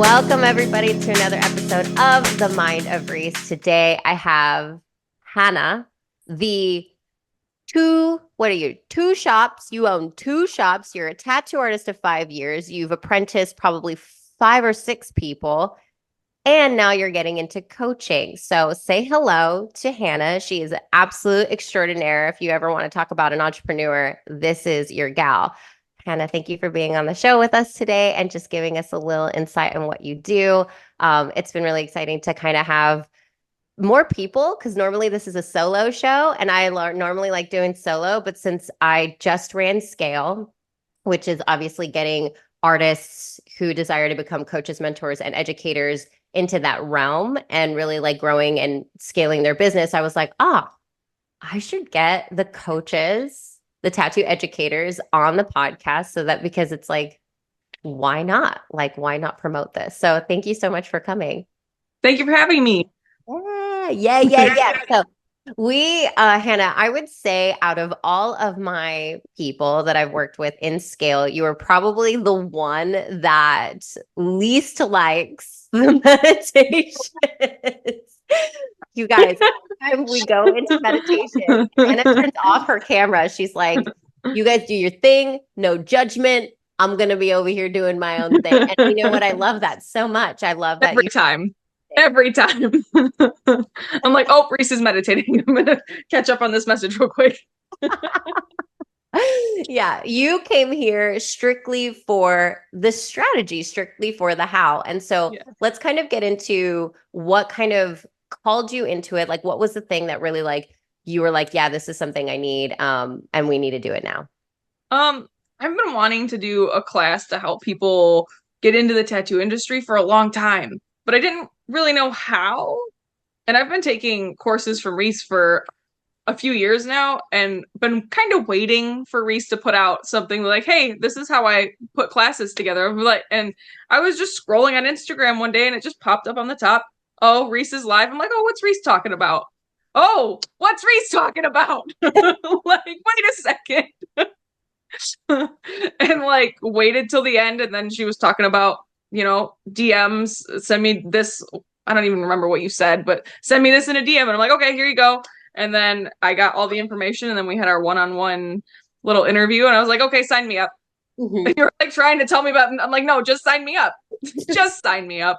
Welcome, everybody, to another episode of The Mind of Reese. Today, I have Hanna, what are you? Two shops. You own two shops. You're a tattoo artist of 5 years. You've apprenticed probably 5 or 6 people. And now you're getting into coaching. So say hello to Hanna. She is an absolute extraordinaire. If you ever want to talk about an entrepreneur, this is your gal. Hanna, thank you for being on the show with us today and just giving us a little insight on what you do. It's been really exciting to kind of have more people, because normally this is a solo show and I normally like doing solo. But since I just ran Scale, which is obviously getting artists who desire to become coaches, mentors, and educators into that realm and really like growing and scaling their business, I was like, I should get the coaches, the tattoo educators on the podcast because it's like, why not? Like, why not promote this? So thank you so much for coming. Thank you for having me. Yeah. So Hanna, I would say out of all of my people that I've worked with in Scale, you are probably the one that least likes the meditations. You guys, every time we go into meditation, Hanna turns off her camera. She's like, you guys do your thing, no judgment. I'm going to be over here doing my own thing. And you know what? I love that so much. I love that Every time. I'm like, oh, Reese is meditating. I'm going to catch up on this message real quick. Yeah, you came here strictly for the strategy, strictly for the how. And so let's kind of get into what kind of called you into it. Like, what was the thing that really like you were like, yeah, this is something I need, and we need to do it now. I've been wanting to do a class to help people get into the tattoo industry for a long time, but I didn't really know how. And I've been taking courses from Reese for a few years now and been kind of waiting for Reese to put out something like, hey, this is how I put classes together. And I was just scrolling on Instagram one day and it just popped up on the top. Oh, Reese is live. I'm like, oh, what's Reese talking about? Oh, what's Reese talking about? Like, wait a second. And like waited till the end. And then she was talking about, DMs, send me this. I don't even remember what you said, but send me this in a DM. And I'm like, okay, here you go. And then I got all the information and then we had our one-on-one little interview and I was like, okay, sign me up. Mm-hmm. And you're like trying to tell me about, I'm like, no, just sign me up. Just sign me up.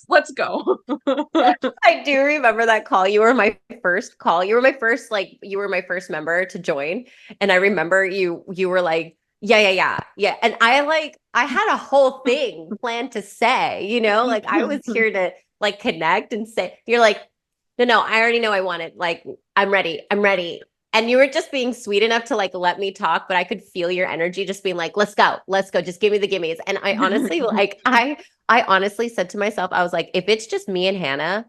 Let's go. I do remember that call. You were my first call. You were my first member to join. And I remember you were like, yeah. And I had a whole thing planned to say, like I was here to like connect and say, you're like, no, I already know I want it. Like, I'm ready. And you were just being sweet enough to like let me talk, but I could feel your energy just being like, let's go. Just give me the gimmies. And I honestly, I honestly said to myself, I was like, if it's just me and Hanna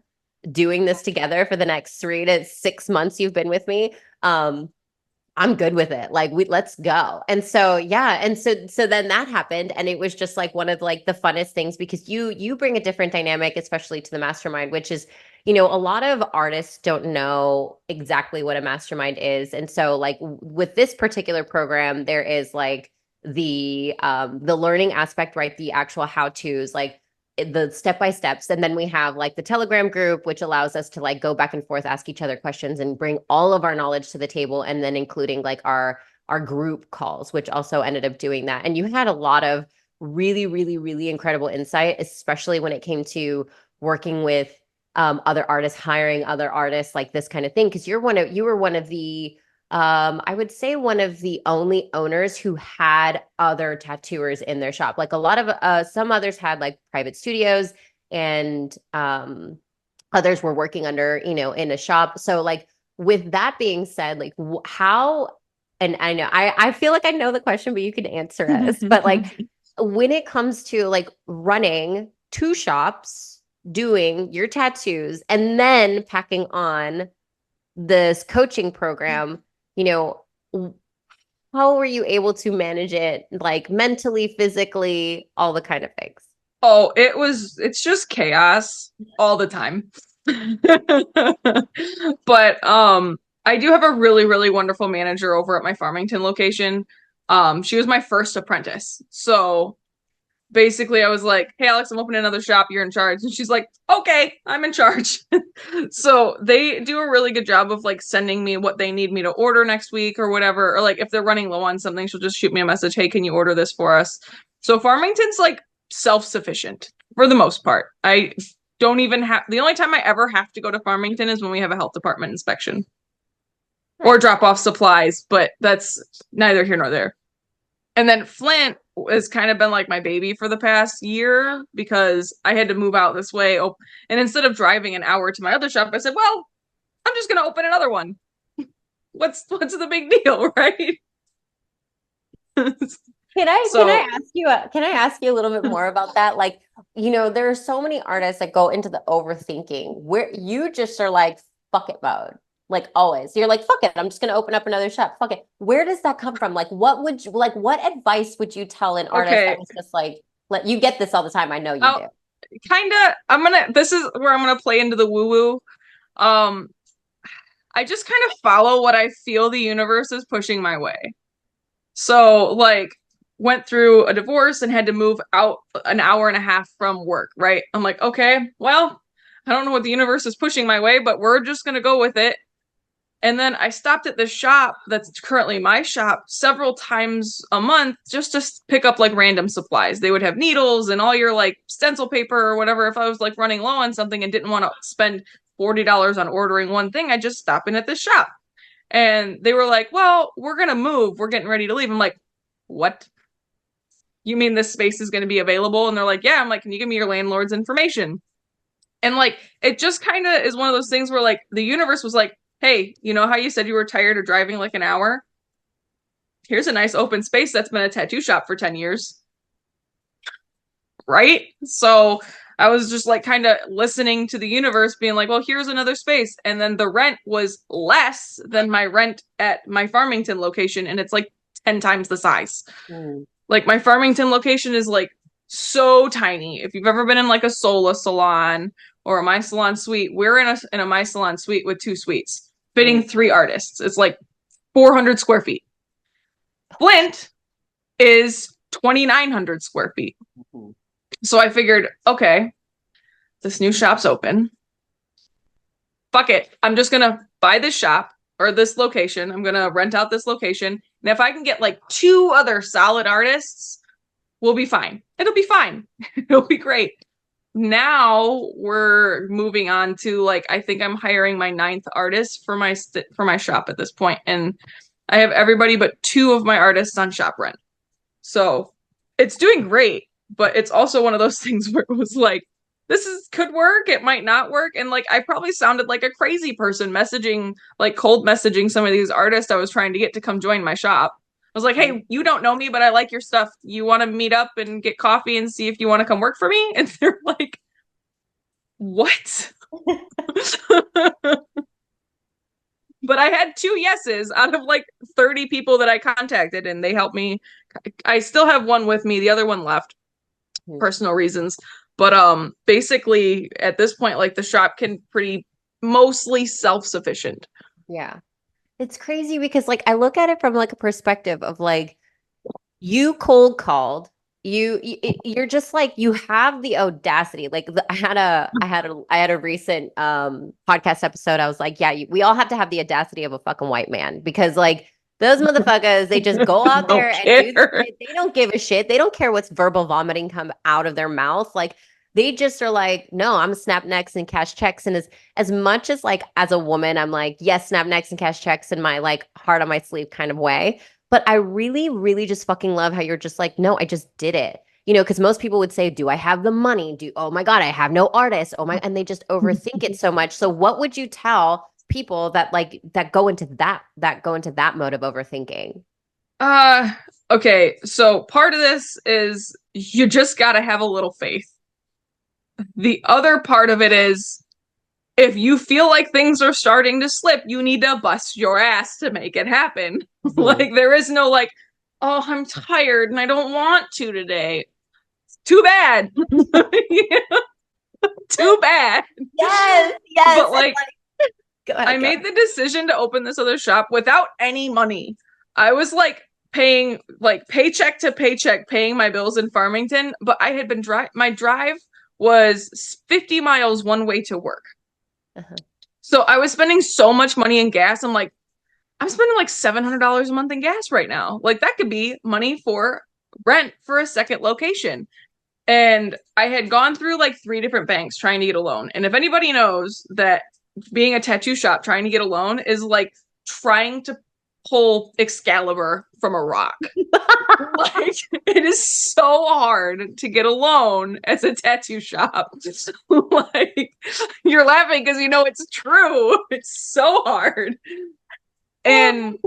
doing this together for the next 3 to 6 months you've been with me, I'm good with it. Like, let's go. And so, yeah. And so then that happened. And it was just like one of like the funnest things because you bring a different dynamic, especially to the mastermind, which is, a lot of artists don't know exactly what a mastermind is. And so like with this particular program, there is like the learning aspect, right? The actual how-tos, like the step-by-steps. And then we have like the Telegram group, which allows us to like go back and forth, ask each other questions and bring all of our knowledge to the table. And then including like our group calls, which also ended up doing that. And you had a lot of really, really, really incredible insight, especially when it came to working with other artists, hiring other artists, like this kind of thing. Cause you were one of the, I would say one of the only owners who had other tattooers in their shop. Like a lot of, some others had like private studios and others were working under, in a shop. So like with that being said, like how, and I know, I feel like I know the question, but you can answer us. But like when it comes to like running 2 shops, doing your tattoos, and then packing on this coaching program, how were you able to manage it, like mentally, physically, all the kind of things? Oh, it's just chaos all the time. But I do have a really, really wonderful manager over at my Farmington location She was my first apprentice. So basically I was like, hey Alex, I'm opening another shop, you're in charge. And she's like, okay, I'm in charge. So they do a really good job of like sending me what they need me to order next week or whatever. Or like if they're running low on something, she'll just shoot me a message, hey, can you order this for us? So Farmington's like self-sufficient for the most part. I don't even have, the only time I ever have to go to Farmington is when we have a health department inspection or drop off supplies, but that's neither here nor there. And then Flint has kind of been like my baby for the past year because I had to move out this way. And instead of driving an hour to my other shop, I said, well, I'm just going to open another one. What's the big deal, right? Can I ask you a little bit more about that? Like, there are so many artists that go into the overthinking where you just are like, fuck it mode. Like always. You're like, fuck it. I'm just gonna open up another shop. Fuck it. Where does that come from? Like, what advice would you tell an artist that was just like, you get this all the time. I know you do. This is where I'm gonna play into the woo-woo. I just kind of follow what I feel the universe is pushing my way. So like went through a divorce and had to move out an hour and a half from work, right? I'm like, okay, well, I don't know what the universe is pushing my way, but we're just gonna go with it. And then I stopped at this shop that's currently my shop several times a month just to pick up like random supplies. They would have needles and all your like stencil paper or whatever. If I was like running low on something and didn't want to spend $40 on ordering one thing, I just stop in at this shop. And they were like, well, we're going to move. We're getting ready to leave. I'm like, what? You mean this space is going to be available? And they're like, yeah. I'm like, can you give me your landlord's information? And like, it just kind of is one of those things where like the universe was like, hey, you know how you said you were tired of driving like an hour? Here's a nice open space that's been a tattoo shop for 10 years. Right? So I was just like kind of listening to the universe being like, well, here's another space. And then the rent was less than my rent at my Farmington location. And it's like 10 times the size. Like my Farmington location is like so tiny. If you've ever been in like a Sola salon or a My Salon suite, we're in a My Salon suite with 2 suites. Fitting 3 artists. It's like 400 square feet. Flint is 2,900 square feet. So I figured, okay, this new shop's open. Fuck it. I'm just going to buy this shop or this location. I'm going to rent out this location. And if I can get like 2 other solid artists, we'll be fine. It'll be fine. It'll be great. Now we're moving on to like I think I'm hiring my 9th artist for my shop at this point, and I have everybody but 2 of my artists on shop rent. So it's doing great, but it's also one of those things where it was like could work, it might not work, and like I probably sounded like a crazy person cold messaging some of these artists I was trying to get to come join my shop. I was like, hey, you don't know me, but I like your stuff. You want to meet up and get coffee and see if you want to come work for me? And they're like, what? But I had 2 yeses out of like 30 people that I contacted, and they helped me. I still have one with me. The other one left, personal reasons. But basically at this point, like the shop can pretty mostly self-sufficient. Yeah. It's crazy because like I look at it from like a perspective of like you cold called, you're just like you have the audacity. Like I had a recent podcast episode. I was like, yeah, we all have to have the audacity of a fucking white man because like those motherfuckers, they just go out there and they don't give a shit. They don't care what's verbal vomiting come out of their mouth. Like they just are like, no, I'm snap necks and cash checks. And as much as like as a woman, I'm like, yes, snap necks and cash checks in my like heart on my sleeve kind of way. But I really, really just fucking love how you're just like, no, I just did it. Because most people would say, do I have the money? Oh my God, I have no artist. And they just overthink it so much. So what would you tell people that go into that mode of overthinking? Okay. So part of this is you just got to have a little faith. The other part of it is if you feel like things are starting to slip, you need to bust your ass to make it happen. Mm-hmm. Like there is no like, oh, I'm tired and I don't want to today. Too bad. Too bad. Yes. But like I made the decision to open this other shop without any money. I was like, paying like paycheck to paycheck, paying my bills in Farmington, but I had been my drive was 50 miles one way to work. Uh-huh. So I was spending so much money in gas. I'm like, I'm spending like $700 a month in gas right now. Like that could be money for rent for a second location. And I had gone through like 3 different banks trying to get a loan. And if anybody knows that being a tattoo shop trying to get a loan is like trying to pull Excalibur from a rock. Like it is so hard to get a loan as a tattoo shop. Like you're laughing because you know it's true. It's so hard. And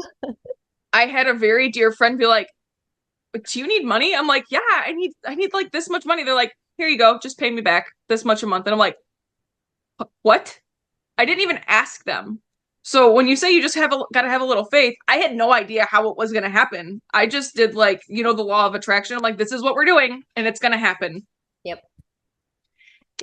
I had a very dear friend be like, do you need money? I'm like, yeah, I need like this much money. They're like, here you go, just pay me back this much a month. And I'm like, what? I didn't even ask them. So when you say you just gotta have a little faith, I had no idea how it was gonna happen. I just did like, the law of attraction. I'm like, this is what we're doing, and it's gonna happen. Yep.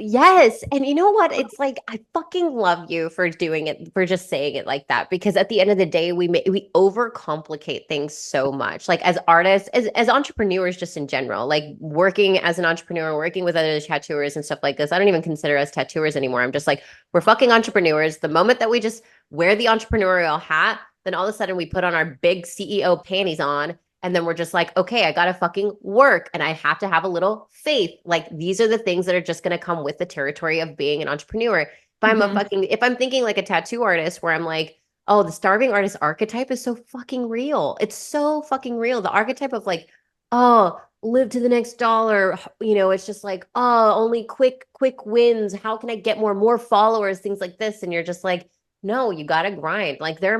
Yes. And you know what? It's like I fucking love you for doing it, for just saying it like that. Because at the end of the day, we overcomplicate things so much. Like as artists, as entrepreneurs, just in general, like working as an entrepreneur, working with other tattooers and stuff like this. I don't even consider us tattooers anymore. I'm just like, we're fucking entrepreneurs. The moment that we just wear the entrepreneurial hat, then all of a sudden we put on our big CEO panties on. And then we're just like, okay, I got to fucking work and I have to have a little faith. Like these are the things that are just going to come with the territory of being an entrepreneur. If I'm thinking like a tattoo artist where I'm like, oh, the starving artist archetype is so fucking real. It's so fucking real. The archetype of like, oh, live to the next dollar. It's just like, oh, only quick wins. How can I get more followers? Things like this. And you're just like, no, you got to grind. Like there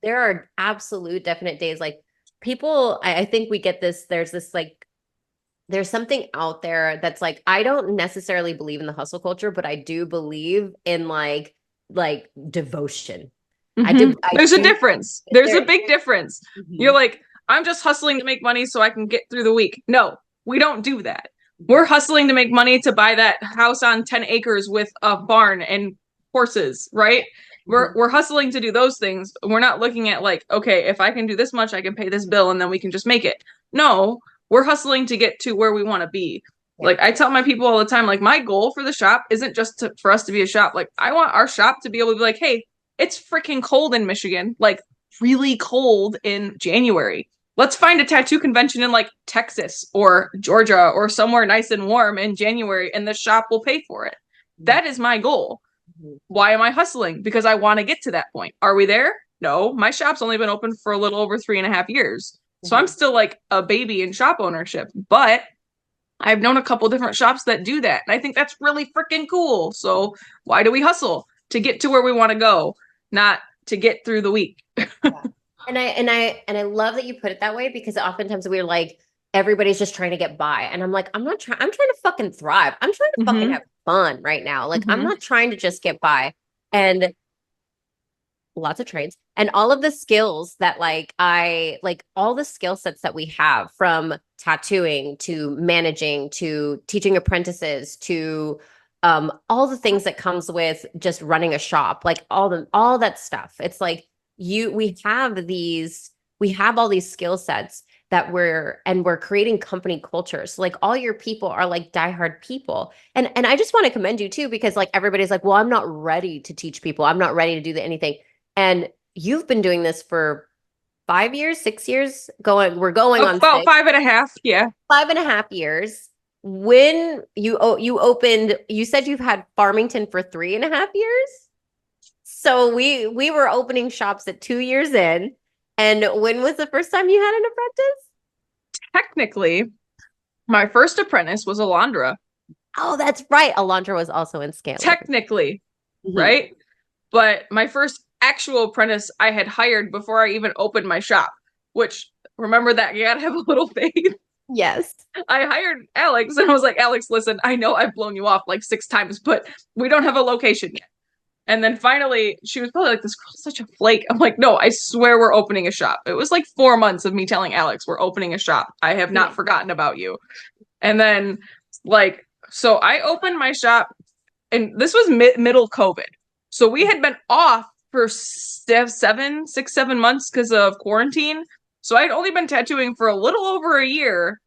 are absolute definite days like, people, I think we get this, there's something out there that's like, I don't necessarily believe in the hustle culture, but I do believe in like devotion. There's a difference. There's There, a big difference. Mhm. You're like, I'm just hustling to make money so I can get through the week. No, we don't do that. We're hustling to make money to buy that house on 10 acres with a barn and horses, right? We're hustling to do those things. We're not looking at like, okay, if I can do this much, I can pay this bill and then we can just make it. No, we're hustling to get to where we want to be. Yeah. Like I tell my people all the time, like my goal for the shop isn't just for us to be a shop. Like I want our shop to be able to be like, hey, it's freaking cold in Michigan, like really cold in January. Let's find a tattoo convention in like Texas or Georgia or somewhere nice and warm in January and the shop will pay for it. That is my goal. Why am I hustling? Because I want to get to that point. Are we there? No, my shop's only been open for a little over 3.5 years. So I'm still like a baby in shop ownership, but I've known a couple different shops that do that. And I think that's really freaking cool. So why do we hustle? To get to where we want to go, not to get through the week. Yeah. And I love that you put it that way because oftentimes we're like, everybody's just trying to get by. And I'm like, I'm trying to fucking thrive. I'm trying to fucking have fun right now. Like I'm not trying to just get by. And lots of trades and all of the skills that all the skill sets that we have from tattooing to managing to teaching apprentices to all the things that comes with just running a shop, like all that stuff. It's like we have all these skill sets that we're creating company culture. So like all your people are like diehard people. And I just want to commend you too, because like everybody's like, well, I'm not ready to teach people. I'm not ready to do anything. And you've been doing this for 5 years, 6 years, we're going on about 5.5. Yeah. 5.5 years. When you opened, you said you've had Farmington for 3.5 years. So we were opening shops at 2 years in. And when was the first time you had an apprentice? Technically, my first apprentice was Alondra. Oh, that's right. Alondra was also in scale. Technically, right? But my first actual apprentice I had hired before I even opened my shop, which remember that you gotta have a little faith. Yes. I hired Alex and I was like, Alex, listen, I know I've blown you off like 6 times, but we don't have a location yet. And then finally, she was probably like, this girl's such a flake. I'm like, no, I swear we're opening a shop. It was like 4 months of me telling Alex we're opening a shop. I have not forgotten about you. And then so I opened my shop and this was middle COVID. So we had been off for 6, 7 months because of quarantine. So I'd only been tattooing for a little over a year,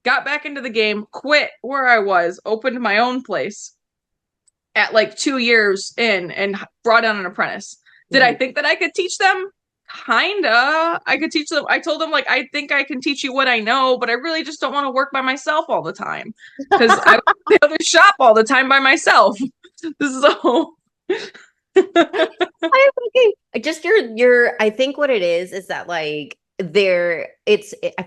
got back into the game, quit where I was, opened my own place at like 2 years in, and brought on an apprentice. Did I Mhm. think that I could teach them? Kinda. I could teach them. I told them, like, I think I can teach you what I know, but I really just don't want to work by myself all the time because I work the other shop all the time by myself. So I fucking just your I think what it is that like I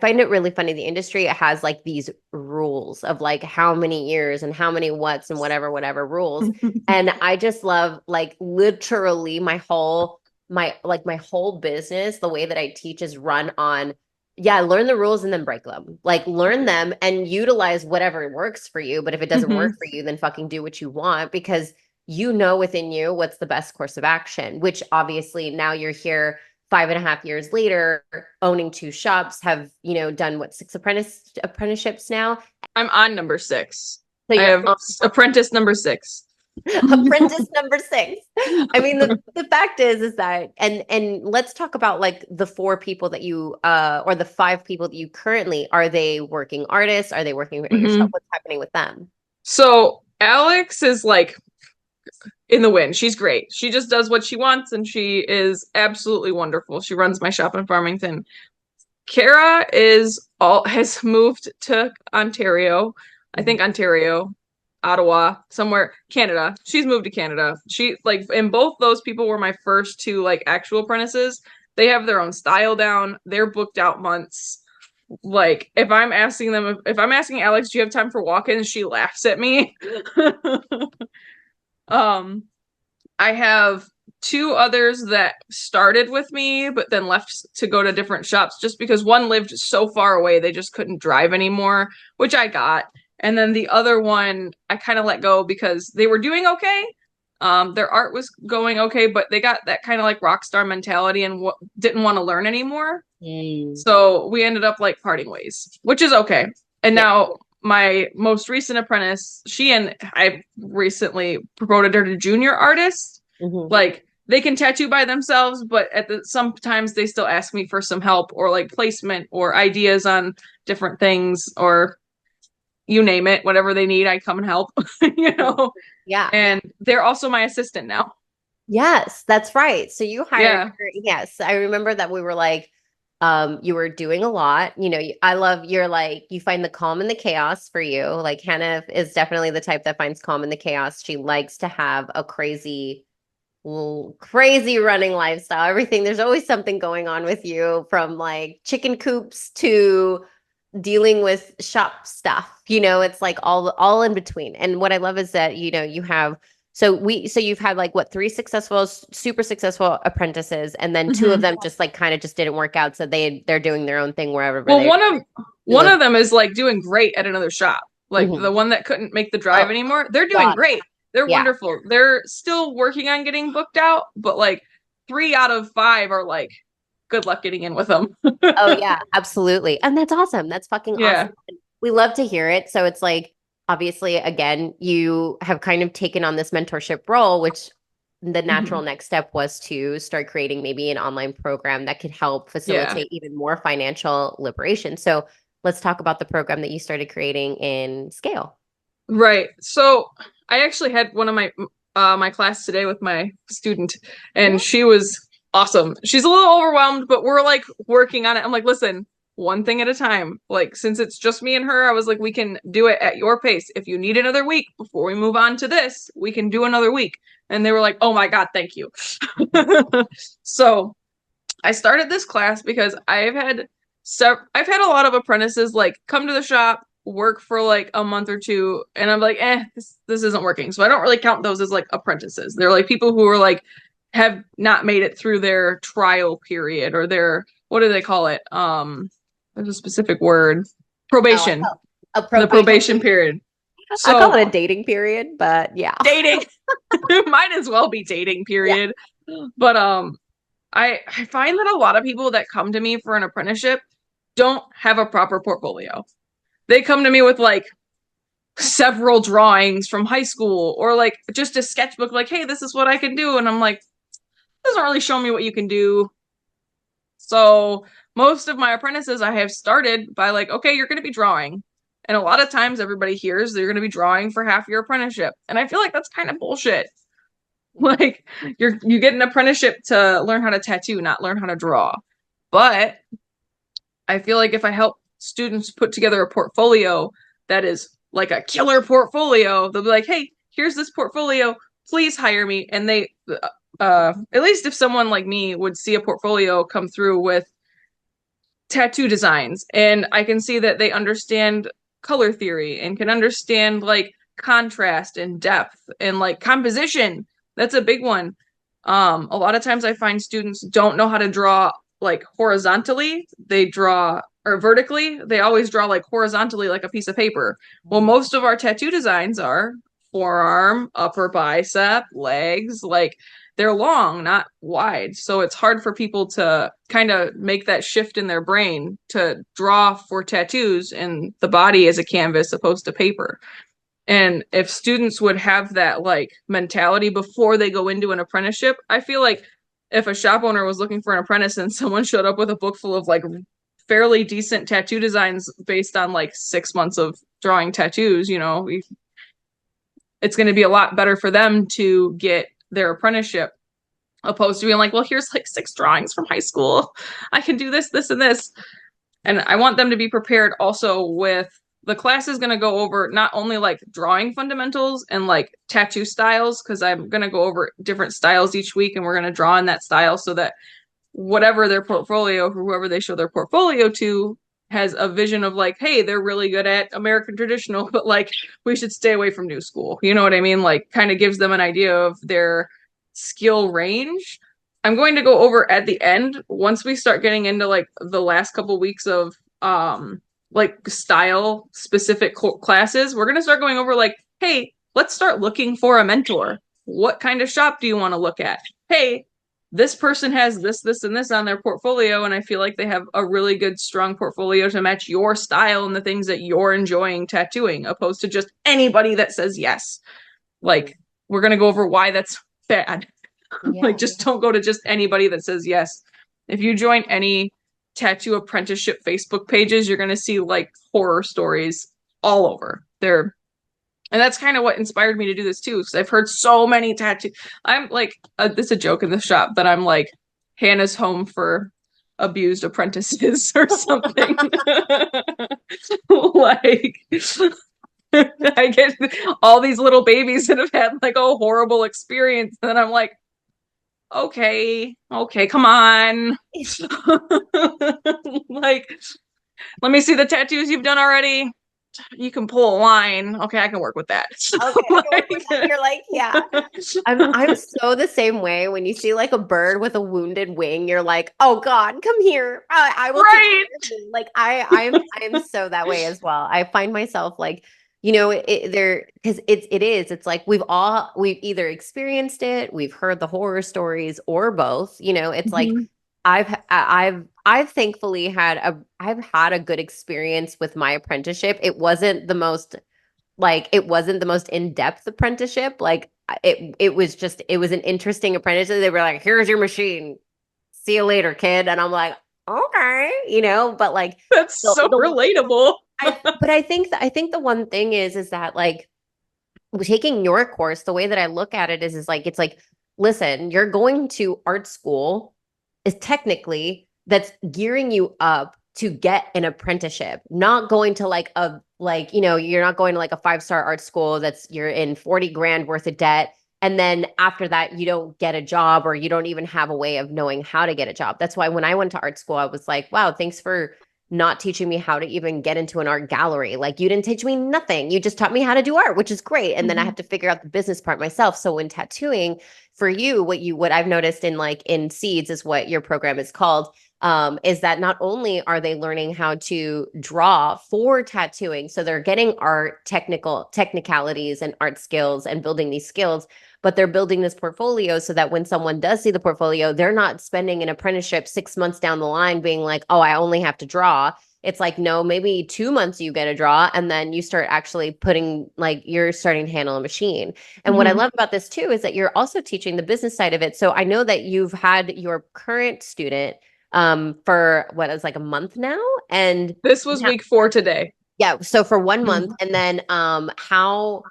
find it really funny. The industry has like these rules of like how many years and how many what's and whatever rules. And I just love like literally my whole business, the way that I teach is run on, yeah, learn the rules and then break them. Like learn them and utilize whatever works for you. But if it doesn't work Mhm. for you, then fucking do what you want because you know within you what's the best course of action, which obviously now you're here 5.5 years later, owning two shops, have, done what, six apprenticeships now. I'm on number 6. So I you're have on apprentice number 6. apprentice number six. I mean, the fact is that, and let's talk about like the four people that you, or the five people that you currently, are they working artists? Are they working at your shop? Mhm. What's happening with them? So Alex is like in the wind. She's great. She just does what she wants and she is absolutely wonderful. She runs my shop in Farmington. Kara is all has moved to Ontario. I Mhm. think Ontario, Ottawa, somewhere, Canada. She's moved to Canada. She like and both those people were my first two like actual apprentices. They have their own style down. They're booked out months. Like if I'm asking Alex, do you have time for walk-ins? She laughs at me. um I have two others that started with me, but then left to go to different shops just because one lived so far away they just couldn't drive anymore, which I got. And then the other one I kind of let go because they were doing okay. Their art was going okay, but they got that kind of like rock star mentality and didn't want to learn anymore. Mm. So we ended up like parting ways, which is okay. And Yeah. now my most recent apprentice, I recently promoted her to junior artist. Mhm. Like they can tattoo by themselves, but sometimes they still ask me for some help or like placement or ideas on different things or you name it, whatever they need, I come and help, you know. Yeah. And they're also my assistant now. Yes, that's right. So you hired Yeah. her. Yes, I remember that we were like, you were doing a lot. I love you're like, you find the calm in the chaos for you. Like Hannah is definitely the type that finds calm in the chaos. She likes to have a crazy running lifestyle. Everything, there's always something going on with you from like chicken coops to dealing with shop stuff. It's like all in between. And what I love is that, you have so you've had like what, three successful, super successful apprentices, and then two of Mhm. them just like kind of just didn't work out. So they're doing their own thing wherever Well, they one live. of them is like doing great at another shop. Like the Mhm. one that couldn't make the drive Oh, anymore, they're doing God. great. They're Yeah. wonderful. They're still working on getting booked out, but like 3 out of 5 are like, good luck getting in with them. Oh yeah, absolutely. And that's awesome. That's fucking awesome. Yeah. We love to hear it. So it's like, obviously, again, you have kind of taken on this mentorship role, which the natural Mhm. next step was to start creating maybe an online program that could help Yeah. facilitate even more financial liberation. So let's talk about the program that you started creating in Scale. Right. So I actually had one of my class today with my student, and she was awesome. She's a little overwhelmed, but we're like working on it. I'm like, listen, one thing at a time. Like since it's just me and her, I was like, we can do it at your pace. If you need another week before we move on to this, we can do another week. And they were like, oh my God, thank you. So I started this class because I've had a lot of apprentices like come to the shop, work for like a month or two, and I'm like, this isn't working. So I don't really count those as like apprentices. They're like people who are like have not made it through their trial period or their what do they call it? There's a specific word. Oh, I Probation. call a The probation. probation period. I call So it a dating period, but yeah. dating might as well be dating Yeah. period. But I find that a lot of people that come to me for an apprenticeship don't have a proper portfolio. They come to me with like several drawings from high school or like just a sketchbook, like, hey, this is what I can do. And I'm like, doesn't really show me what you can do. So most of my apprentices I have started by like, okay, you're going to be drawing. And a lot of times everybody hears they're going to be drawing for half your apprenticeship. And I feel like that's kind of bullshit. Like you get an apprenticeship to learn how to tattoo, not learn how to draw. But I feel like if I help students put together a portfolio that is like a killer portfolio, they'll be like, hey, here's this portfolio. Please hire me. And they, at least if someone like me would see a portfolio come through with tattoo designs and I can see that they understand color theory and can understand like contrast and depth and like composition. That's a big one. A lot of times I find students don't know how to draw like horizontally. They draw or vertically. They always draw like horizontally like a piece of paper. Well, most of our tattoo designs are forearm, upper bicep, legs, like they're long, not wide. So it's hard for people to kind of make that shift in their brain to draw for tattoos and the body as a canvas opposed to paper. And if students would have that like mentality before they go into an apprenticeship, I feel like if a shop owner was looking for an apprentice and someone showed up with a book full of like fairly decent tattoo designs based on like 6 months of drawing tattoos, it's going to be a lot better for them to get their apprenticeship opposed to being like, well, here's like 6 drawings from high school. I can do this, this, and this. And I want them to be prepared also with the class is going to go over not only like drawing fundamentals and like tattoo styles, because I'm going to go over different styles each week and we're going to draw in that style so that whatever their portfolio, whoever they show their portfolio to, has a vision of like, hey, they're really good at American traditional, but like we should stay away from new school. You know what I mean? Like kind of gives them an idea of their skill range. I'm going to go over at the end once we start getting into like the last couple weeks of like style specific classes. We're going to start going over like, hey, let's start looking for a mentor. What kind of shop do you want to look at? Hey, this person has this, this, and this on their portfolio, and I feel like they have a really good, strong portfolio to match your style and the things that you're enjoying tattooing, opposed to just anybody that says yes. Like, we're going to go over why that's bad. Yeah. Like, just don't go to just anybody that says yes. If you join any tattoo apprenticeship Facebook pages, you're going to see like horror stories all over. And that's kind of what inspired me to do this too, because I've heard so many tattoo. I'm like, this is a joke in the shop that I'm like Hannah's home for abused apprentices or something. Like, I get all these little babies that have had like a horrible experience, and then I'm like, okay, come on. Like, let me see the tattoos you've done already. You can pull a line. Okay, I can work with that. Okay, you're like, yeah. I'm so the same way. When you see like a bird with a wounded wing, you're like, oh God, come here. I will take care of you. Like I'm so that way as well. I find myself like, because it's like we've either experienced it, we've heard the horror stories, or both. It's like I've thankfully I've had a good experience with my apprenticeship. It wasn't the most in-depth apprenticeship. Like it was an interesting apprenticeship. They were like, here's your machine. See you later, kid. And I'm like, okay, but like that's so relatable. But I think the one thing is that like taking your course, the way that I look at it is like, it's like, listen, you're going to art school is technically that's gearing you up to get an apprenticeship, not going to you're not going to like a 5-star art school you're in 40 grand worth of debt. And then after that, you don't get a job, or you don't even have a way of knowing how to get a job. That's why when I went to art school, I was like, wow, thanks for not teaching me how to even get into an art gallery. Like you didn't teach me nothing. You just taught me how to do art, which is great. And then I have to figure out the business part myself. So when tattooing for you, what I've noticed in Seeds is what your program is called, is that not only are they learning how to draw for tattooing, so they're getting art technicalities and art skills and building these skills, but they're building this portfolio so that when someone does see the portfolio, they're not spending an apprenticeship 6 months down the line being like, oh, I only have to draw. It's like, no, maybe 2 months you get a draw, and then you start actually you're starting to handle a machine. And what I love about this too is that you're also teaching the business side of it. So I know that you've had your current student for what is like a month now. And This was week 4 today. yeah, so for 1 month, Mhm. and then how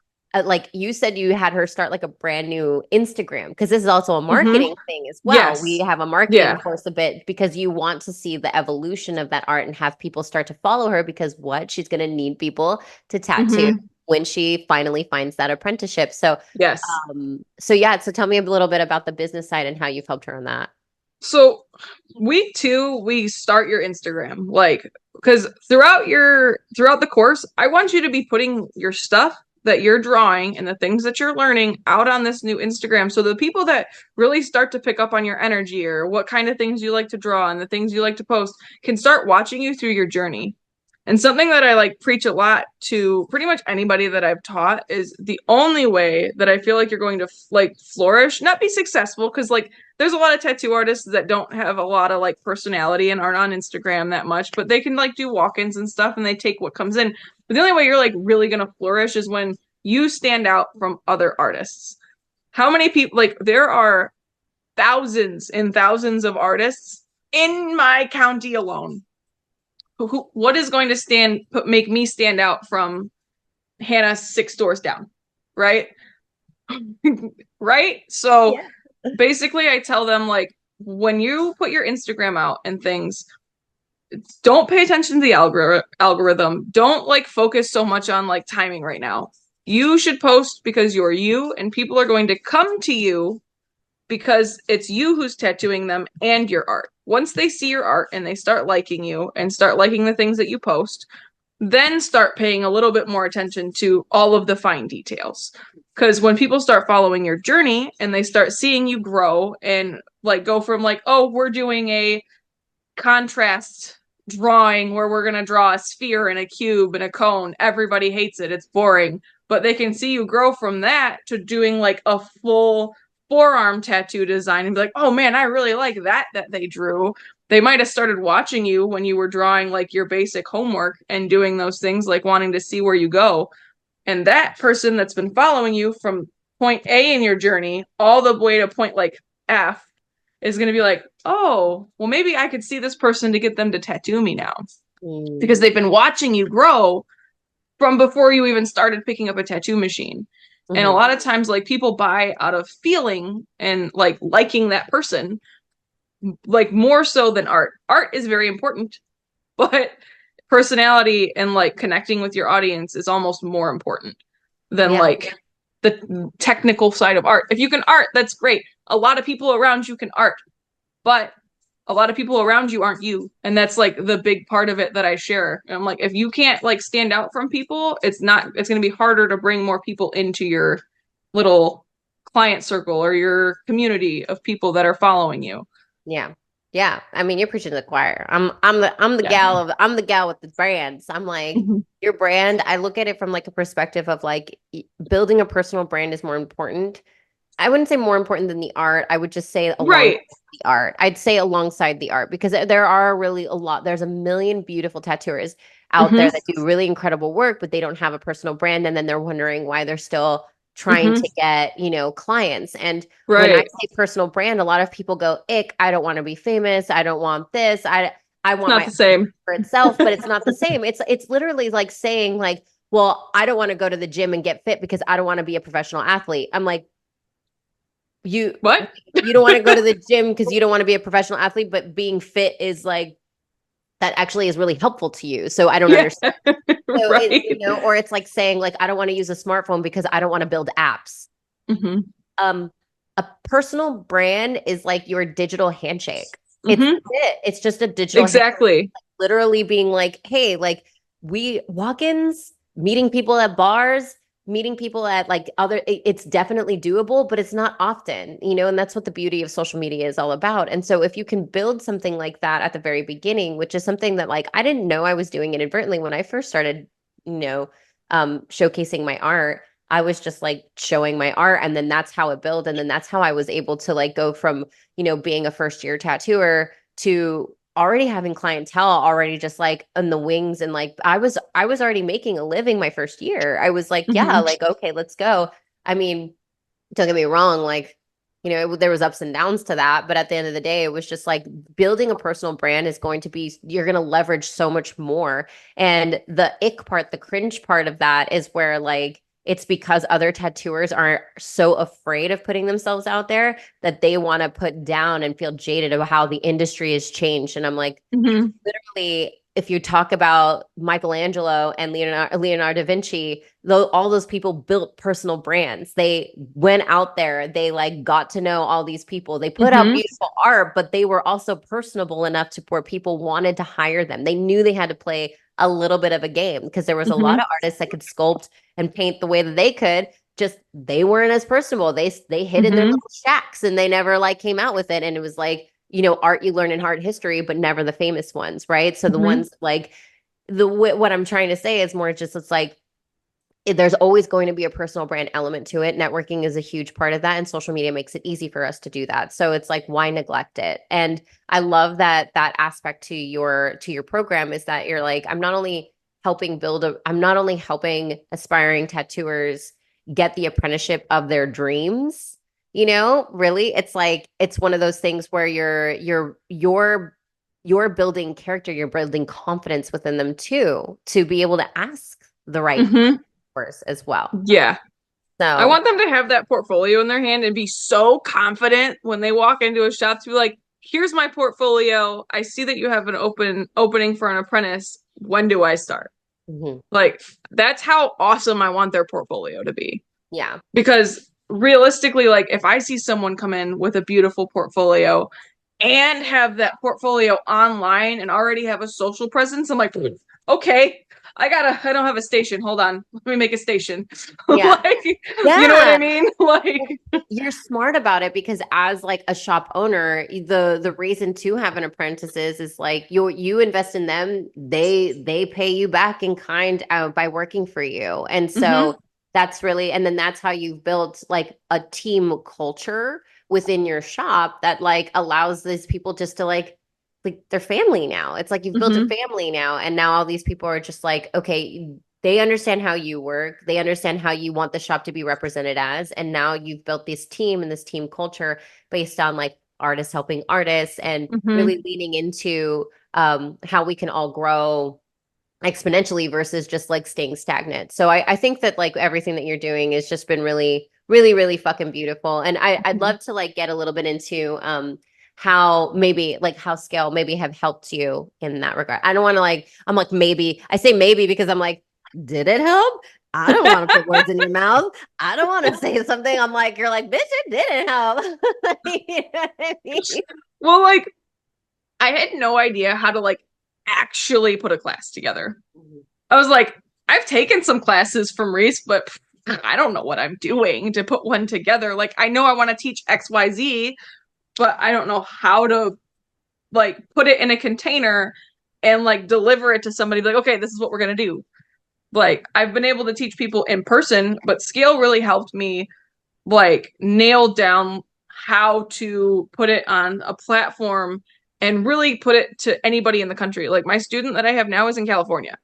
like you said you had her start like a brand new Instagram because this is also a Mhm. marketing thing as well. We Yes. have a marketing Yeah. course a bit because you want to see the evolution of that art and have people start to follow her because what she's going to need people to tattoo Mhm. when she finally finds that apprenticeship. So Yes. so yeah, so tell me a little bit about the business side and how you've helped her on that. So week 2, we start your Instagram. Like, because throughout the course, I want you to be putting your stuff that you're drawing and the things that you're learning out on this new Instagram. So the people that really start to pick up on your energy or what kind of things you like to draw and the things you like to post can start watching you through your journey. And something that I like preach a lot to pretty much anybody that I've taught is the only way that I feel like you're going to like flourish, not be successful, because like there's a lot of tattoo artists that don't have a lot of like personality and aren't on Instagram that much, but they can like do walk-ins and stuff and they take what comes in. But the only way you're like really gonna flourish is when you stand out from other artists. How many people, like there are thousands and thousands of artists in my county alone. What is going to make me stand out from Hannah 6 doors down, right? Right? So Yeah. basically I tell them like when you put your Instagram out and things, don't pay attention to the algorithm. Don't like focus so much on like timing right now. You should post because you're you and people are going to come to you because it's you who's tattooing them and your art. Once they see your art and they start liking you and start liking the things that you post, then start paying a little bit more attention to all of the fine details. Because when people start following your journey and they start seeing you grow and like go from like, oh, we're doing a contrast drawing where we're going to draw a sphere and a cube and a cone, everybody hates it. It's boring. But they can see you grow from that to doing like a full forearm tattoo design and be like, oh man, I really like that they drew. They might have started watching you when you were drawing like your basic homework and doing those things, like wanting to see where you go. And that person that's been following you from point A in your journey all the way to point like F is going to be like, oh, well, maybe I could see this person to get them to tattoo me now because Mm. they've been watching you grow from before you even started picking up a tattoo machine. And a Mhm. lot of times, like people buy out of feeling and like liking that person, like more so than art. Art is very important, but personality and like connecting with your audience is almost more important than Yeah. like the technical side of art. If you can art, that's great. A lot of people around you can art, but a lot of people around you aren't you. And that's like the big part of it that I share. And I'm like, if you can't like stand out from people, it's going to be harder to bring more people into your little client circle or your community of people that are following you. Yeah. Yeah. I mean, you're preaching to the choir. I'm the Yeah. I'm the gal with the brands. I'm like, Mhm. your brand, I look at it from like a perspective of like building a personal brand is more important. I wouldn't say more important than the art. I would just say along Right. the art. I'd say alongside the art because there are really a lot. There's a million beautiful tattooers out there Hmm. that do really incredible work, but they don't have a personal brand. And then they're wondering why they're still trying Hmm. to get, clients. And when I Right. say personal brand, a lot of people go, ick, I don't want to be famous. I don't want this. I It's want not my the art same. for itself, but it's not the same. It's literally like saying like, well, I don't want to go to the gym and get fit because I don't want to be a professional athlete. I'm like, you What? you don't want to go to the gym because you don't want to be a professional athlete, but being fit is like that actually is really helpful to you. So I don't Yeah. understand. So it, Right. or it's like saying like I don't want to use a smartphone because I don't want to build apps. Hmm. Um, a personal brand is like your digital handshake. It's Hmm. it. It's just a digital handshake, Exactly. literally being like, hey, like we walk-ins, meeting people at bars, meeting people at like it's definitely doable, but it's not often, and that's what the beauty of social media is all about. And so if you can build something like that at the very beginning, which is something that like I didn't know I was doing inadvertently when I first started, you know, showcasing my art. I was just like showing my art and then that's how it built. And then that's how I was able to like go from, being a first year tattooer to already having clientele already just like in the wings. And like I was already making a living my first year. I was like, yeah, Hmm. like, okay, let's go. I mean, don't get me wrong, like there was ups and downs to that, but at the end of the day, it was just like building a personal brand is going to be, you're going to leverage so much more. And the ick part, the cringe part of that is where like, it's because other tattooers are so afraid of putting themselves out there that they want to put down and feel jaded about how the industry has changed. And I'm like, Hmm. literally, if you talk about Michelangelo and Leonardo da Vinci, though all those people built personal brands. They went out there, they like got to know all these people. They put out Hmm. beautiful art, but they were also personable enough to where people wanted to hire them. They knew they had to play a little bit of a game because there was a lot Hmm. of artists that could sculpt and paint the way that they could. Just they weren't as personable. They hid in their Hmm. little shacks and they never like came out with it. And it was like, art you learn in art history, but never the famous ones, right? So the Hmm. ones like what I'm trying to say is more just it's like there's always going to be a personal brand element to it. Networking is a huge part of that, and social media makes it easy for us to do that. So it's like, why neglect it? And I love that aspect to your program is that you're like, I'm not only helping aspiring tattooers get the apprenticeship of their dreams. Really, it's like it's one of those things where you're building character, you're building confidence within them too, to be able to ask the right Hmm. course as well. Yeah. I So, want them to have that portfolio in their hand and be so confident when they walk into a shop to be like, here's my portfolio. I see that you have an opening for an apprentice. When do I start? mhm, Like, that's how awesome I want their portfolio to be. yeah. Because realistically, like, if I see someone come in with a beautiful portfolio and have that portfolio online and already have a social presence, I'm like, okay, I don't have a station. Hold on. Let me make a station. Yeah. Like, you know what I Yeah. mean? Like, Well, you're smart about it because as like a shop owner, the reason to have an apprentice is like you invest in them, they pay you back in kind by working for you. And mm-hmm, so that's really, and then that's how you've built like a team culture within your shop that like allows these people just to like they're family now. It's like you've built a mm-hmm, family now, and now all these people are just like, okay, they understand how you work. They understand how you want the shop to be represented as. And now you've built this team and this team culture based on like artists helping artists and mm-hmm, really leaning into how we can all grow exponentially versus just like staying stagnant. So I think that like everything that you're doing has just been really, really, really fucking beautiful. And I'd mm-hmm. love to like get a little bit into how maybe like how scale maybe have helped you in that regard. I don't want to like, I'm like maybe, I say maybe because I'm like, did it help? I don't want to put words in your mouth. I don't want to say something. I'm like, you're like, bitch, it didn't help. You know what I mean? Well, like, I had no idea how to like actually put a class together. I was like, I've taken some classes from Reese, but I don't know what I'm doing to put one together. Like, I know I want to teach XYZ, but I don't know how to like put it in a container and like deliver it to somebody. Like, okay, this is what we're gonna do. Like, I've been able to teach people in person, but Scale really helped me like nail down how to put it on a platform and really put it to anybody in the country. Like, my student that I have now is in California.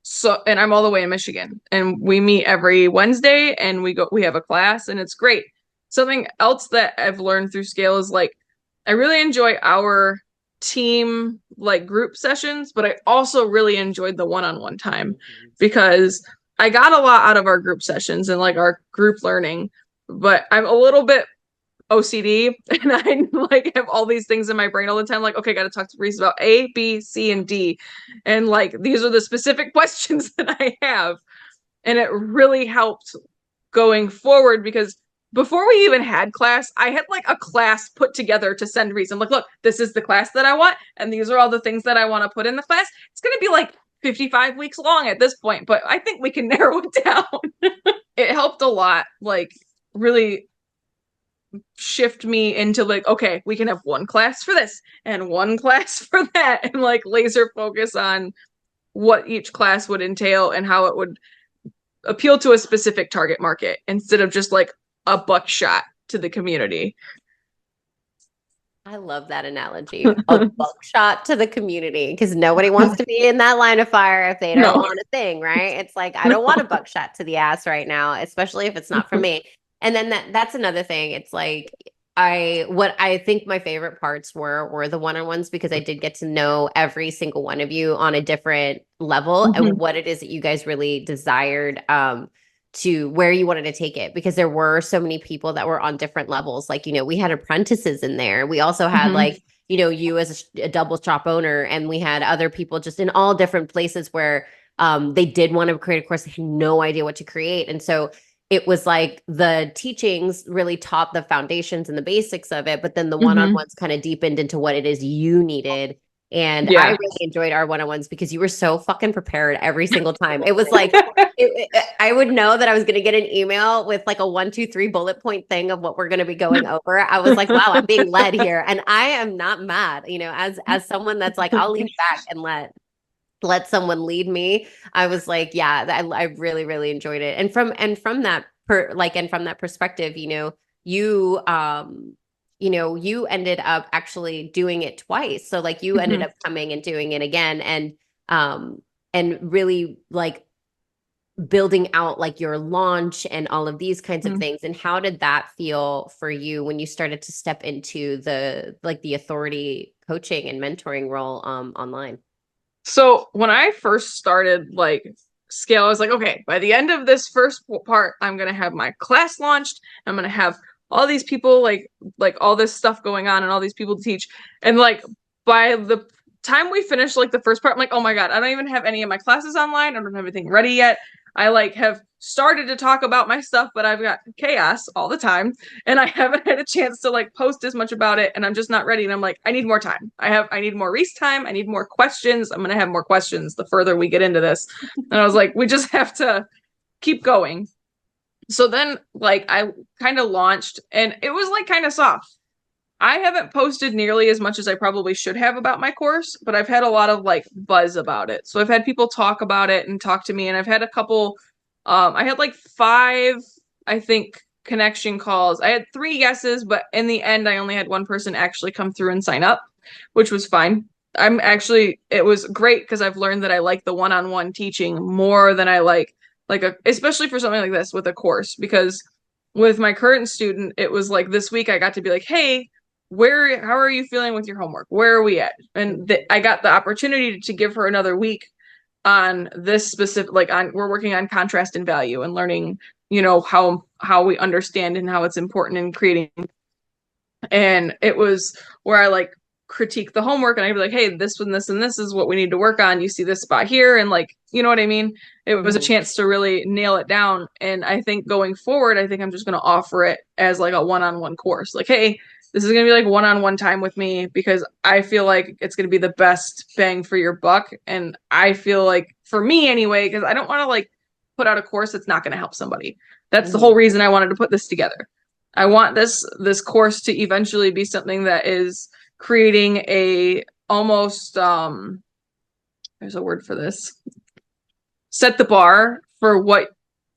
So, and I'm all the way in Michigan, and we meet every Wednesday and we have a class and it's great. Something else that I've learned through Scale is like I really enjoy our team like group sessions, but I also really enjoyed the one-on-one time because I got a lot out of our group sessions and like our group learning, but I'm a little bit OCD and I like have all these things in my brain all the time. Like, okay, got to talk to Reese about A, B, C, and D. And like, these are the specific questions that I have. And it really helped going forward because before we even had class, I had like a class put together to send Reese. I'm like, look, this is the class that I want. And these are all the things that I want to put in the class. It's going to be like 55 weeks long at this point, but I think we can narrow it down. It helped a lot. Like, really shift me into like, okay, we can have one class for this and one class for that, and like laser focus on what each class would entail and how it would appeal to a specific target market instead of just like a buckshot to the community. I love that analogy. A buckshot to the community because nobody wants to be in that line of fire if they don't No, want a thing, right? It's like, I don't want a no. buckshot to the ass right now, especially if it's not for me. And then that's another thing. It's like what I think my favorite parts were the one-on-ones because I did get to know every single one of you on a different level and Hmm. what it is that you guys really desired to where you wanted to take it because there were so many people that were on different levels. Like, we had apprentices in there. We also had Hmm. like, you as a double shop owner, and we had other people just in all different places where they did want to create a course, they had no idea what to create. And so it was like the teachings really taught the foundations and the basics of it, but then the Hmm. one-on-ones kind of deepened into what it is you needed. And I Yeah. really enjoyed our one-on-ones because you were so fucking prepared every single time. It was like I would know that I was going to get an email with like a 1, 2, 3 bullet point thing of what we're going to be going over. I was like, wow, I'm being led here, and I am not mad. As someone that's like, I'll lean back and let someone lead me. I was like, yeah, I really really enjoyed it. And from that and from that perspective, you you ended up actually doing it twice. So like you ended Hmm. up coming and doing it again um and really like building out like your launch and all of these kinds of things. And how did that feel for you when you started to step into the authority coaching and mentoring role online? So when I first started like scale, I was like, okay, by the end of this first part, I'm gonna have my class launched. I'm gonna have all these people like all this stuff going on and all these people to teach. And like by the time we finished like the first part, I'm like, oh my God, I don't even have any of my classes online. I don't have everything ready yet. I like have started to talk about my stuff, but I've got chaos all the time and I haven't had a chance to like post as much about it and I'm just not ready. And I'm like, I need more time. I need more Reese time. I need more questions. I'm gonna have more questions the further we get into this. And I was like, we just have to keep going. So then like I kind of launched and it was like kind of soft. I haven't posted nearly as much as I probably should have about my course, but I've had a lot of like buzz about it. So I've had people talk about it and talk to me, and I've had a couple. I had like five, I think, connection calls. I had three yeses, but in the end, I only had one person actually come through and sign up, which was fine. It was great because I've learned that I like the one-on-one teaching more than I especially for something like this with a course, because with my current student, it was like this week I got to be like, hey, how are you feeling with your homework? Where are we at? And I got the opportunity to give her another week on this specific, like on we're working on contrast and value and learning, how we understand and how it's important in creating. And it was where I like critique the homework and I'd be like, hey, this one, this, and this is what we need to work on. You see this spot here, and like, you know what I mean? It was a Mhm. chance to really nail it down. And I think going forward, I think I'm just gonna offer it as like a one-on-one course. Like, hey, this is gonna be like one-on-one time with me because I feel like it's gonna be the best bang for your buck. And I feel like for me anyway, because I don't want to like put out a course that's not gonna help somebody. That's the whole Mhm. reason I wanted to put this together. I want this course to eventually be something that is creating a almost there's a word for this. Set the bar for what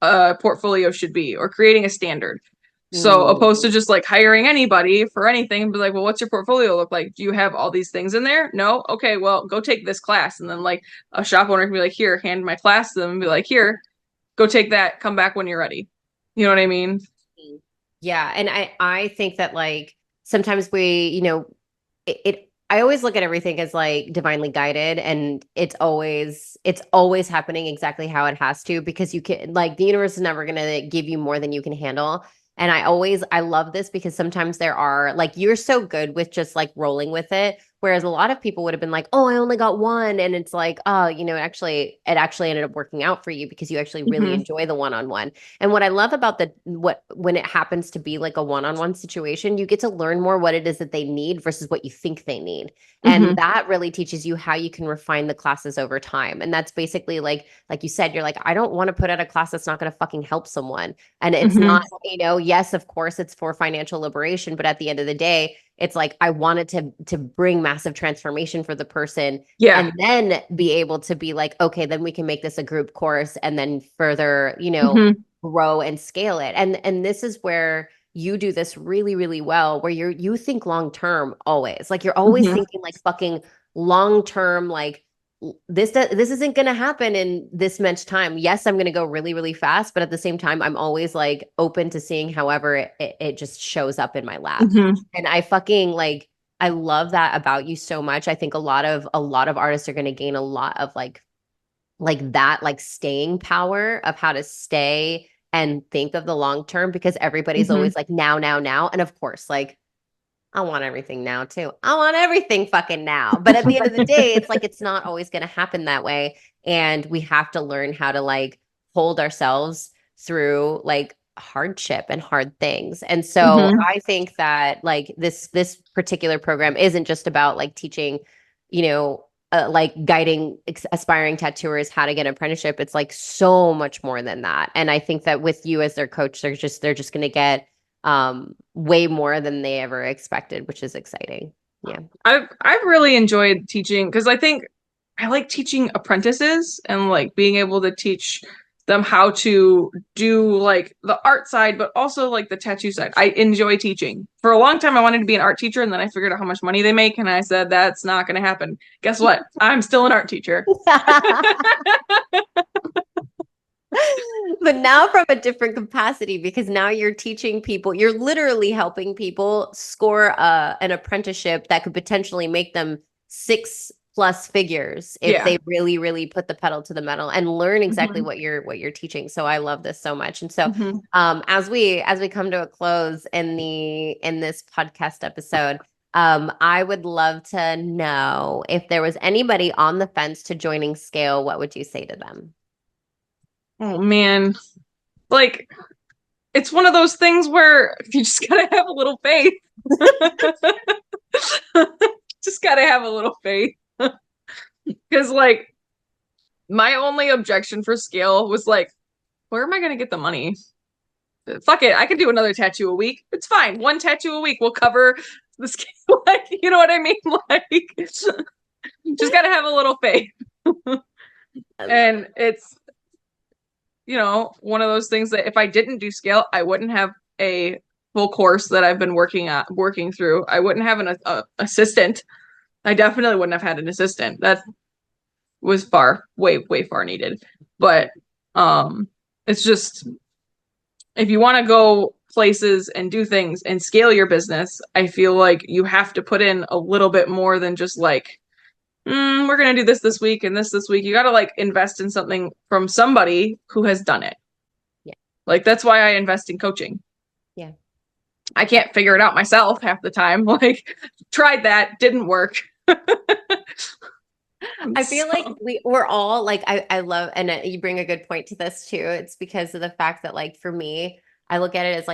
a portfolio should be, or creating a standard. So opposed to Mhm. just like hiring anybody for anything and be like, well, what's your portfolio look like? Do you have all these things in there? No? Okay, well, go take this class. And then like a shop owner can be like, here, hand my class to them and be like, here, go take that, come back when you're ready. You know what I mean? Yeah, and I think that like sometimes I always look at everything as like divinely guided, and it's always happening exactly how it has to, because you can like the universe is never going to give you more than you can handle. And I love this because sometimes there are like you're so good with just like rolling with it, whereas a lot of people would have been like, "Oh, I only got one." And it's like, "Oh, it actually ended up working out for you because you actually really Mm-hmm. enjoy the one-on-one." And what I love about when it happens to be like a one-on-one situation, you get to learn more what it is that they need versus what you think they need. And Mm-hmm. that really teaches you how you can refine the classes over time. And that's basically like you said, you're like, I don't want to put out a class that's not going to fucking help someone. And it's not, Mm-hmm. yes, of course it's for financial liberation, but at the end of the day, it's like I wanted to bring massive transformation for the person, Yeah. and then be able to be like, okay, then we can make this a group course and then further, Mm-hmm. grow and scale it. And this is where you do this really really well, where you think long term always. Like you're always Mm-hmm. thinking like fucking long term, like this isn't going to happen in this much time. Yes, I'm going to go really, really fast, but at the same time, I'm always like open to seeing however it just shows up in my lap. Hmm. And I fucking like, I love that about you so much. I think a lot of artists are going to gain a lot of like that like staying power of how to stay and think of the long term, because everybody's Hmm. always like now, now, now. And of course, like I want everything now too. I want everything fucking now. But at the end of the day, it's like it's not always going to happen that way. And we have to learn how to like hold ourselves through like hardship and hard things. And so Hmm. I think that like this particular program isn't just about like teaching, you know, like guiding aspiring tattooers how to get an apprenticeship. It's like so much more than that. And I think that with you as their coach, they're just going to get way more than they ever expected, which is exciting. Yeah. I've really enjoyed teaching because I think I like teaching apprentices and like being able to teach them how to do like the art side, but also like the tattoo side. I enjoy teaching. For a long time, I wanted to be an art teacher, and then I figured out how much money they make, and I said that's not going to happen. Guess what? I'm still an art teacher. But now from a different capacity, because now you're teaching people, you're literally helping people score an apprenticeship that could potentially make them 6+ figures if Yeah. they really, really put the pedal to the metal and learn exactly Hmm. what you're teaching. So I love this so much. And so Hmm. as we come to a close in this podcast episode, I would love to know if there was anybody on the fence to joining Scale, what would you say to them? Oh man, like it's one of those things where you just gotta have a little faith. Just gotta have a little faith. Because like my only objection for scale was like, where am I gonna get the money? Fuck it, I can do another tattoo a week. It's fine. One tattoo a week will cover the scale. Like, you know what I mean? Like, just gotta have a little faith. I love And it's, one of those things that if I didn't do scale, I wouldn't have a full course that I've been working through. I wouldn't have an assistant. I definitely wouldn't have had an assistant. That was way, way far needed. But it's just if you want to go places and do things and scale your business, I feel like you have to put in a little bit more than just like, we're gonna do this week and this week. You got to like invest in something from somebody who has done it. Yeah. Like that's why I invest in coaching. Yeah. I can't figure it out myself half the time. Like tried that, didn't work. I feel like So, we're all like I love, and you bring a good point to this too. It's because of the fact that like for me, I look at it as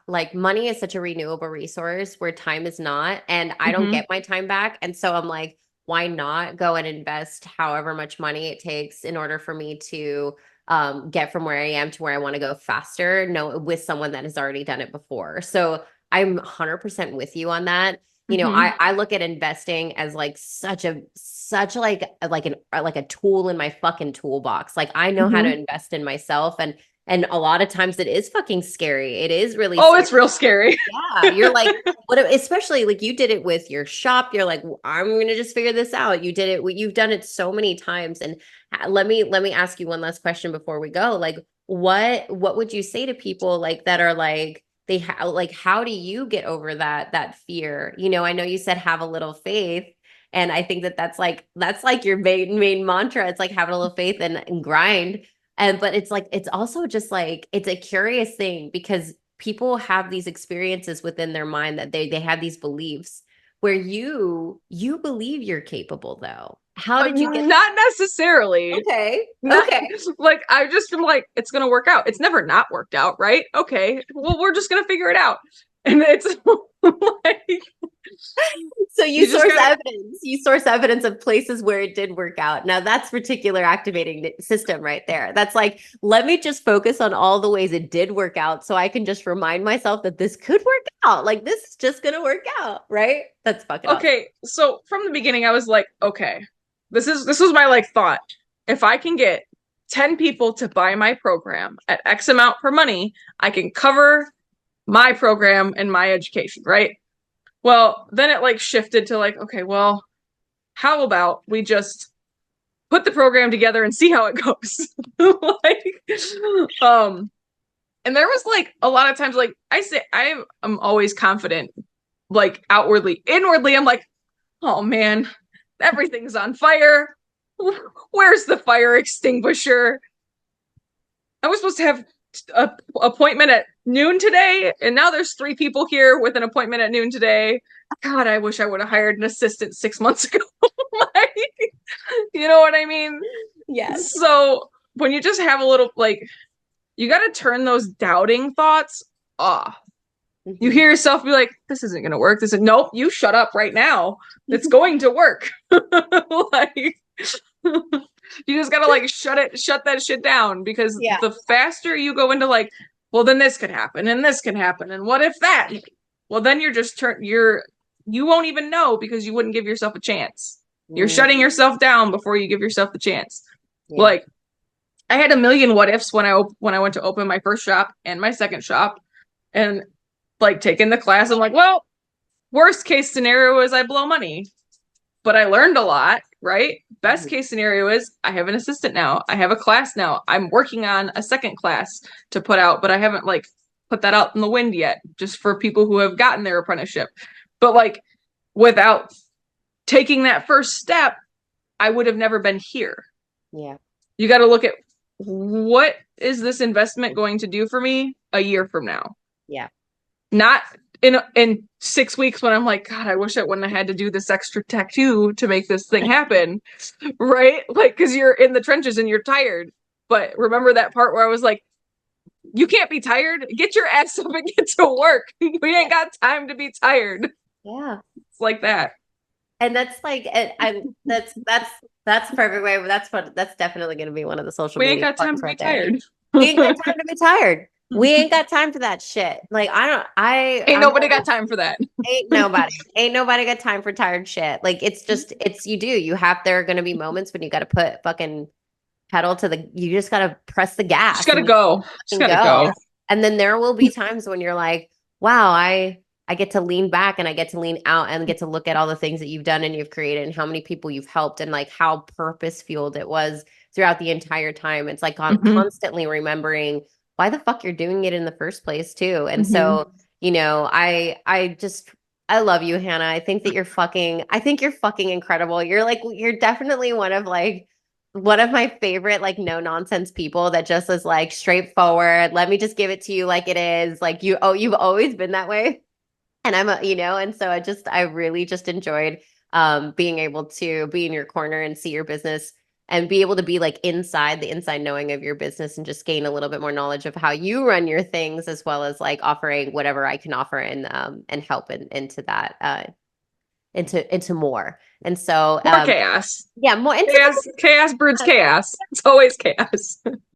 like money is such a renewable resource where time is not, and I don't mhm, get my time back. And so I'm like, why not go and invest however much money it takes in order for me to get from where I am to where I want to go faster, no, with someone that has already done it before. So I'm 100% with you on that. mhm, I look at investing as like such like a tool in my fucking toolbox. Like I know how to mhm. invest in myself, and a lot of times it is fucking scary. It is really Oh, scary. it's real scary. Yeah, you're like especially like you did it with your shop. You're like, I'm gonna just figure this out. You did it. You've done it so many times. And let me ask you one last question before we go. Like, what would you say to people like that are like like how do you get over that fear? I know you said have a little faith, and I think that that's like your main mantra. It's like have a little faith and grind. But it's like it's also just like it's a curious thing because people have these experiences within their mind that they have these beliefs where you believe you're capable though. How did you get Not necessarily. okay? Not Okay. like I just am like, it's gonna work out. It's never not worked out, right? Okay. Well, we're just gonna figure it out. And it's like So you you just source gotta evidence. You source evidence of places where it did work out. Now that's particular activating system right there. That's like, let me just focus on all the ways it did work out so I can just remind myself that this could work out. Like this is just gonna work out, right? That's fucking awesome. okay. So from the beginning, I was like, okay, this was my like thought. If I can get 10 people to buy my program at X amount per money, I can cover my program and my education, right? Well, then it like shifted to like, okay, well, how about we just put the program together and see how it goes. Like, and there was like a lot of times, like I say, I'm always confident, like outwardly. Inwardly, I'm like, oh man, everything's on fire. Where's the fire extinguisher? I was supposed to have an appointment at noon today, and now there's 3 people here with an appointment at noon today. God, I wish I would have hired an assistant 6 months ago. Like, you know what I mean? Yes. So when you just have a little, like, you got to turn those doubting thoughts off. You hear yourself be like, this isn't going to work. This is, nope, you shut up right now. It's going to work. Like, you just got to like shut that shit down, because Yeah. the faster you go into like, well, then this could happen and this can happen. And what if that? Well, then you're just you won't even know, because you wouldn't give yourself a chance. You're shutting yourself down before you give yourself the chance. Yeah. Like, I had a million what ifs when I went to open my first shop and my second shop, and like taking the class. I'm like, well, worst case scenario is I blow money, but I learned a lot, right? Best case scenario is I have an assistant now. I have a class now. I'm working on a second class to put out, but I haven't like put that out in the wind yet, just for people who have gotten their apprenticeship. But like, without taking that first step, I would have never been here. Yeah. You got to look at, what is this investment going to do for me a year from now? Yeah. Not in 6 weeks when I'm like, God, I wish I wouldn't have had to do this extra tattoo to make this thing happen. Right? Like, because you're in the trenches and you're tired. But remember that part where I was like, you can't be tired. Get your ass up and get to work. We ain't got time to be tired. Yeah. It's like that. And that's like, that's the perfect way. That's definitely going to be one of the social media. We ain't got time to be tired. We ain't got time to be tired. We ain't got time for that shit. Like, ain't nobody got time for that. Ain't nobody got time for tired shit. Like, it's just, there are going to be moments when you got to put fucking you just got to press the gas. Just got to go. Just got to go. And then there will be times when you're like, wow, I get to lean back and I get to lean out and get to look at all the things that you've done and you've created and how many people you've helped and like how purpose fueled it was throughout the entire time. It's like constantly remembering why the fuck you're doing it in the first place too. And so, you know, I love you, Hannah. I think you're fucking incredible. You're definitely one of my favorite, like, no nonsense people that just is like straightforward. Let me just give it to you like it is. Like, you've always been that way. And and so I really just enjoyed being able to be in your corner and see your business and be able to be like inside knowing of your business and just gain a little bit more knowledge of how you run your things, as well as like offering whatever I can offer and help into that into more. And so more chaos. Yeah, more chaos breeds chaos. It's always chaos.